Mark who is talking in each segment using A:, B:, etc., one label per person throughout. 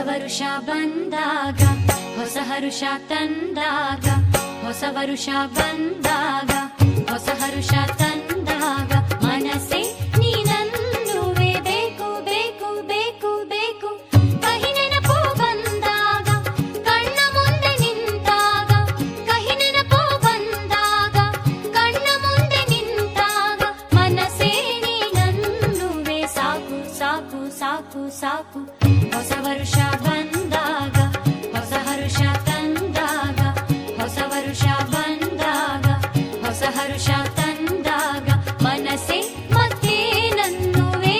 A: ವರುಷ ಬಂದಾಗ ಹೊಸ ಹರುಷ ತಂದಾಗ, ಹೊಸ ವರುಷ ಬಂದಾಗ ಹೊಸ ಹರುಷ ತಂದಾಗ, ಮನಸ್ಸೇ ನೀನನ್ನುವೆ ಬೇಕು ಬೇಕು ಬೇಕು ಬೇಕು. ಕಹಿ ನೆನಪು ಬಂದಾಗ ಕಣ್ಣ ಮುಂದೆ ನಿಂತಾಗ, ಕಹಿ ನೆನಪು ಬಂದಾಗ ಕಣ್ಣ ಮುಂದೆ ನಿಂತಾಗ, ಮನಸ್ಸೇ ನೀನನ್ನುವೆ ಸಾಕು ಸಾಕು ಸಾಕು ಸಾಕು. ಹೊಸ ವರುಷ ಬಂದಾಗ ಹೊಸ ಹರುಷ ತಂದಾಗ, ಹೊಸ ವರುಷ ಬಂದಾಗ ಹೊಸ ಹರುಷ ತಂದಾಗ, ಮನಸ್ಸೇ ಮತ್ತೆ ನನ್ನುವೇ.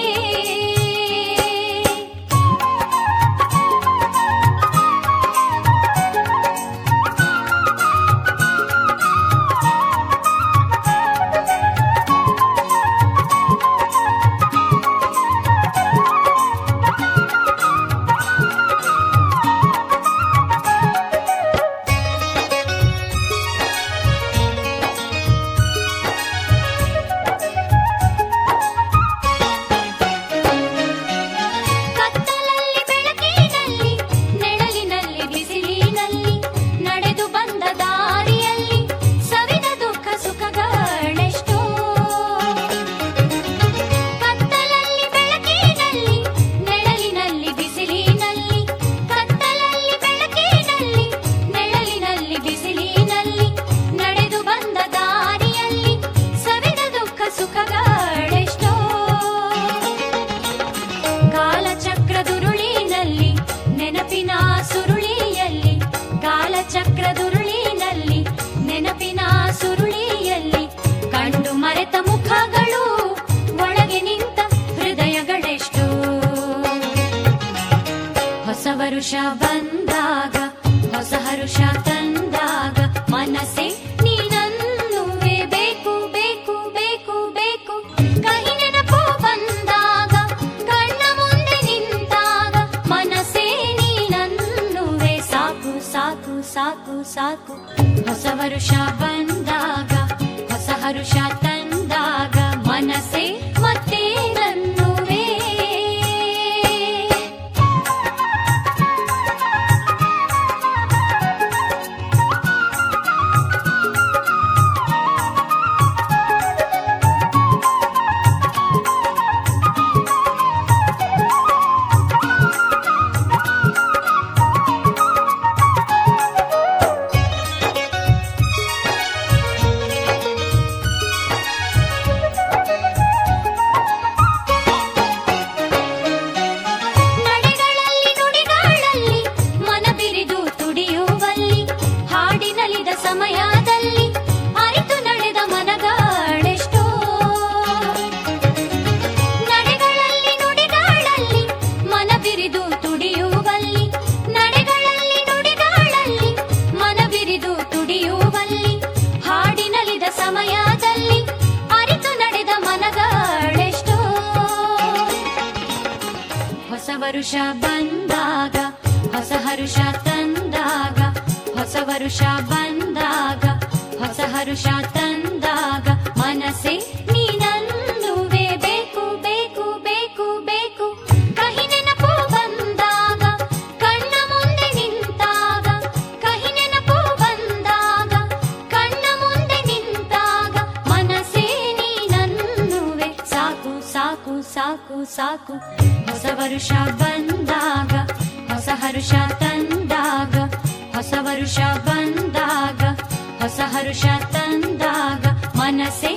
A: ಚಕ್ರದುರುಳಿನಲ್ಲಿ ನೆನಪಿನ ಸುರುಳಿಯಲ್ಲಿ ಕಂಡು ಮರೆತ ಮುಖಗಳು, ಒಳಗೆ ನಿಂತ ಹೃದಯಗಳೆಷ್ಟು. ಹೊಸ ವರುಷ ಬಂದಾಗ ಹೊಸ ಹರುಷ ತಂದಾಗ, ಮನಸ್ಸೇ ನೀನನ್ನುವೆ ಬೇಕು ಬೇಕು ಬೇಕು ಬೇಕು. ಕಹಿ ನೆನಪು ಬಂದಾಗ ಕಣ್ಣ ಮುಂದೆ ನಿಂತಾಗ, ಮನಸ್ಸೇ ನೀನನ್ನುವೆ ಸಾಕು ಸಾಕು ಸಾಕು ಸಾಕು. ಹೊಸ ವರುಷ ಬಂದಾಗ ಹೊಸ ಹರುಷ ತಂದಾಗ, ಮನಸ್ಸೇ ಮತ್ತೆ ನನ್ನುವೇ. ಸಮಯದಲ್ಲಿ ಅರಿತು ನಡೆದ ಮನಗಳೆಷ್ಟೋ, ನಡೆಗಳಲ್ಲಿ ನುಡಿಗಳಲ್ಲಿ ಮನ ಬಿರಿದು ತುಡಿಯುವಲ್ಲಿ, ನಡೆಗಳಲ್ಲಿ ನುಡಿಗಳಲ್ಲಿ ಮನ ಬಿರಿದು ತುಡಿಯುವಲ್ಲಿ, ಹಾಡಿನಲಿದ ಸಮಯದಲ್ಲಿ ಅರಿತು ನಡೆದ ಮನಗಳೆಷ್ಟೋ. ಹೊಸ ವರುಷ ಬಂದಾಗ ಹೊಸ ಹರುಷ ತಂದಾಗ, ಹೊಸ ವರುಷ ಬಂದಾಗ ಹೊಸ ಹರುಷ ತಂದಾಗ, ಮನಸ್ಸೇ ನೀನನ್ನುವೆ ಬೇಕು ಬೇಕು ಬೇಕು ಬೇಕು. ಕಹಿ ನೆನಪು ಬಂದಾಗ ಕಣ್ಣ ಮುಂದೆ ನಿಂತಾಗ, ಕಹಿ ನೆನಪು ಬಂದಾಗ ಕಣ್ಣ ಮುಂದೆ ನಿಂತಾಗ, ಮನಸ್ಸೇ ನೀನನ್ನುವೆ ಸಾಕು ಸಾಕು ಸಾಕು ಸಾಕು. ಹೊಸ ವರುಷ ಬಂದಾಗ ಹೊಸ ಹರುಷ ತಂದಾಗ, ಹೊಸ ವರುಷ ಬಂದಾಗ ಹೊಸ ಹರುಷ ತಂದಾಗ, ಮನಸ್ಸೇ